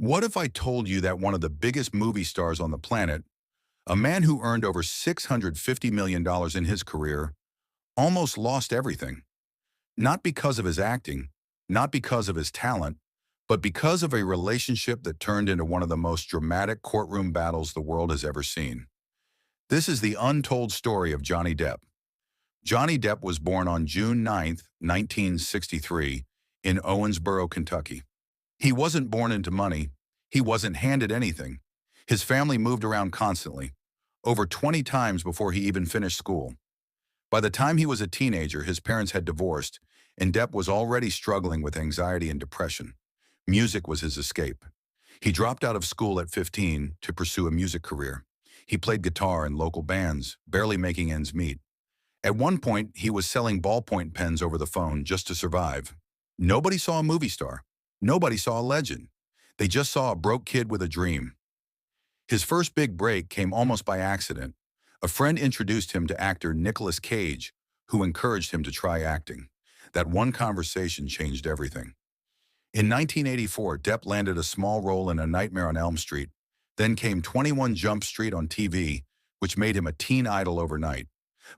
What if I told you that one of the biggest movie stars on the planet, a man who earned over $650 million in his career, almost lost everything? Not because of his acting, not because of his talent, but because of a relationship that turned into one of the most dramatic courtroom battles the world has ever seen. This is the untold story of Johnny Depp. Johnny Depp was born on June 9th, 1963, in Owensboro, Kentucky. He wasn't born into money. He wasn't handed anything. His family moved around constantly, over 20 times before he even finished school. By the time he was a teenager, his parents had divorced, and Depp was already struggling with anxiety and depression. Music was his escape. He dropped out of school at 15 to pursue a music career. He played guitar in local bands, barely making ends meet. At one point, he was selling ballpoint pens over the phone just to survive. Nobody saw a movie star. Nobody saw a legend. They just saw a broke kid with a dream. His first big break came almost by accident. A friend introduced him to actor Nicolas Cage, who encouraged him to try acting. That one conversation changed everything. In 1984, Depp landed a small role in A Nightmare on Elm Street. Then came 21 Jump Street on TV, which made him a teen idol overnight.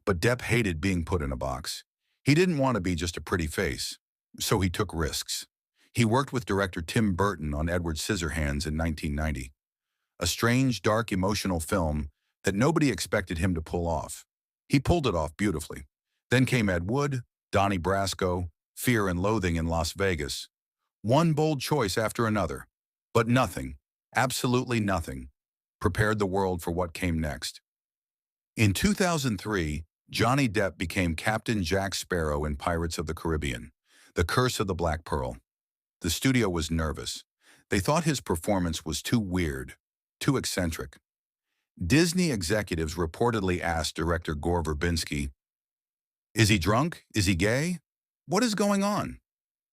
But Depp hated being put in a box. He didn't want to be just a pretty face, so he took risks. He worked with director Tim Burton on Edward Scissorhands in 1990, a strange, dark, emotional film that nobody expected him to pull off. He pulled it off beautifully. Then came Ed Wood, Donnie Brasco, Fear and Loathing in Las Vegas. One bold choice after another, but nothing, absolutely nothing, prepared the world for what came next. In 2003, Johnny Depp became Captain Jack Sparrow in Pirates of the Caribbean, The Curse of the Black Pearl. The studio was nervous. They thought his performance was too weird, too eccentric. Disney executives reportedly asked director Gore Verbinski, "Is he drunk? Is he gay? What is going on?"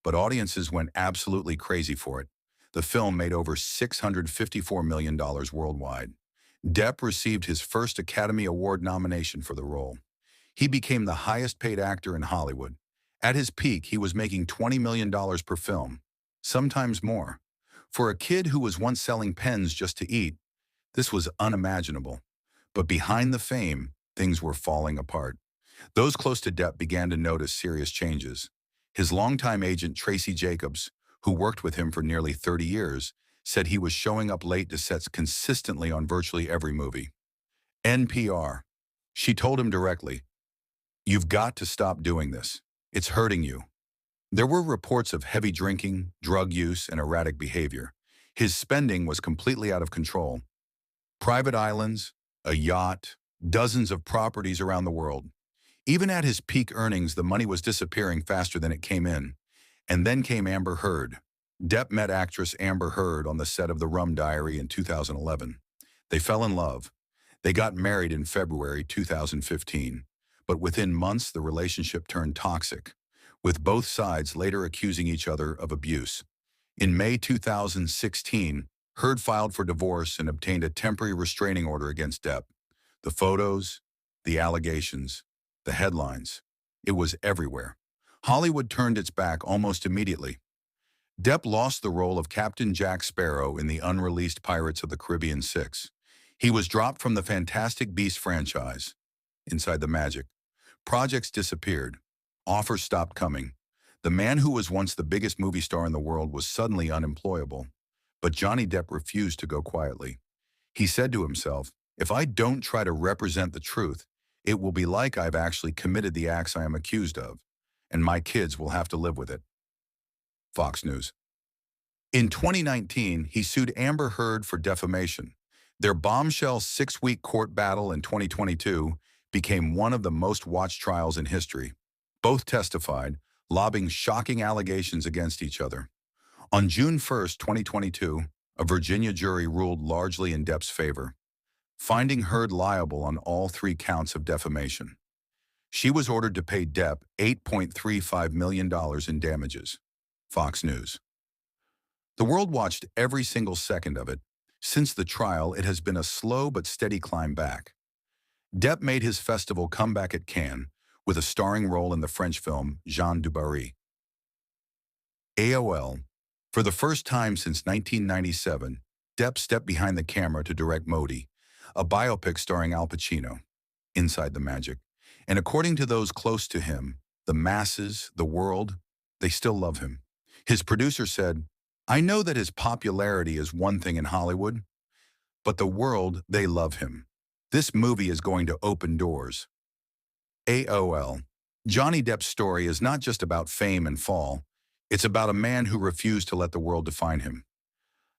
But audiences went absolutely crazy for it. The film made over $654 million worldwide. Depp received his first Academy Award nomination for the role. He became the highest-paid actor in Hollywood. At his peak, he was making $20 million per film, sometimes more. For a kid who was once selling pens just to eat, this was unimaginable. But behind the fame, things were falling apart. Those close to Depp began to notice serious changes. His longtime agent, Tracy Jacobs, who worked with him for nearly 30 years, said he was showing up late to sets consistently on virtually every movie. NPR. She told him directly, "You've got to stop doing this. It's hurting you." There were reports of heavy drinking, drug use, and erratic behavior. His spending was completely out of control. Private islands, a yacht, dozens of properties around the world. Even at his peak earnings, the money was disappearing faster than it came in. And then came Amber Heard. Depp met actress Amber Heard on the set of The Rum Diary in 2011. They fell in love. They got married in February 2015. But within months, the relationship turned toxic, with both sides later accusing each other of abuse. In May 2016, Heard filed for divorce and obtained a temporary restraining order against Depp. The photos, the allegations, the headlines. It was everywhere. Hollywood turned its back almost immediately. Depp lost the role of Captain Jack Sparrow in the unreleased Pirates of the Caribbean 6. He was dropped from the Fantastic Beasts franchise. Inside the Magic. Projects disappeared. Offers stopped coming. The man who was once the biggest movie star in the world was suddenly unemployable. But Johnny Depp refused to go quietly. He said to himself, "If I don't try to represent the truth, it will be like I've actually committed the acts I am accused of, and my kids will have to live with it." Fox News. In 2019, he sued Amber Heard for defamation. Their bombshell 6-week court battle in 2022 became one of the most watched trials in history. Both testified, lobbing shocking allegations against each other. On June 1st, 2022, a Virginia jury ruled largely in Depp's favor, finding Heard liable on all 3 counts of defamation. She was ordered to pay Depp $8.35 million in damages. Fox News. The world watched every single second of it. Since the trial, it has been a slow but steady climb back. Depp made his festival comeback at Cannes with a starring role in the French film Jean du Barry. AOL. For the first time since 1997, Depp stepped behind the camera to direct Modi, a biopic starring Al Pacino, Inside the Magic. And according to those close to him, the masses, the world, they still love him. His producer said, "I know that his popularity is one thing in Hollywood, but the world, they love him. This movie is going to open doors." AOL. Johnny Depp's story is not just about fame and fall. It's about a man who refused to let the world define him.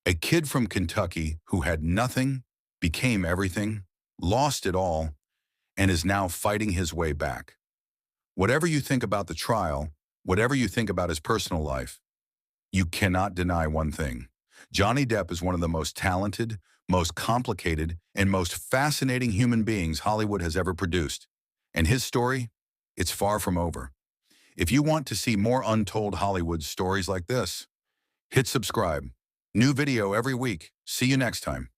A kid from Kentucky who had nothing, became everything, lost it all, and is now fighting his way back. Whatever you think about the trial, whatever you think about his personal life, you cannot deny one thing. Johnny Depp is one of the most talented, most complicated, and most fascinating human beings Hollywood has ever produced. And his story, it's far from over. If you want to see more untold Hollywood stories like this, hit subscribe. New video every week. See you next time.